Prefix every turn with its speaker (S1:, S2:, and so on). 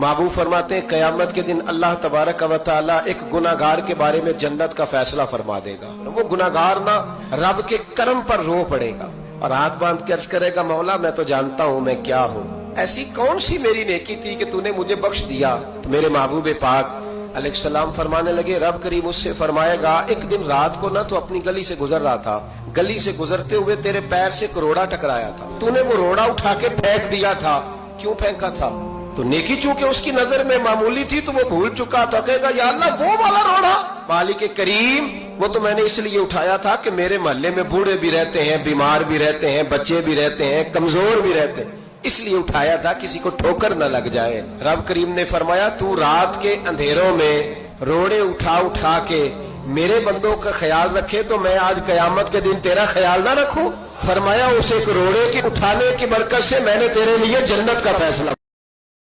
S1: महबूब फरमाते हैं क़यामत के दिन अल्लाह तबारक व तआला एक गुनाहगार के बारे में जन्नत का फैसला फरमा देगा। वो गुनाहगार ना रब के कर्म पर रो पड़ेगा और हाथ बांध के अर्ज करेगा, मौला मैं तो जानता हूँ मैं क्या हूँ, ऐसी कौन सी मेरी नेकी थी कि तूने मुझे बख्श दिया। तो मेरे महबूब पाक अलैहिस्सलाम फरमाने लगे, रब करीम उससे फरमाएगा, एक दिन रात को ना तू अपनी गली से गुजर रहा था, गली से गुजरते हुए तेरे पैर से एक रोड़ा टकराया था, तूने वो रोड़ा उठा के फेंक दिया था। क्यों फेंका था? तो नेकी चूंकि उसकी नजर में मामूली थी तो वो भूल चुका था। कहेगा या अल्लाह वो वाला रोड़ा, मालिक करीम वो तो मैंने इसलिए उठाया था कि मेरे मोहल्ले में बूढ़े भी रहते हैं, बीमार भी रहते हैं, बच्चे भी रहते हैं, कमजोर भी रहते हैं, इसलिए उठाया था किसी को ठोकर न लग जाए। रब करीम ने फरमाया तू रात के अंधेरों में रोड़े उठा उठा के मेरे बंदों का ख्याल रखे तो मैं आज कयामत के दिन तेरा ख्याल ना रखूं। फरमाया उस एक रोड़े के उठाने की बरकत से मैंने तेरे लिए जन्नत का फैसला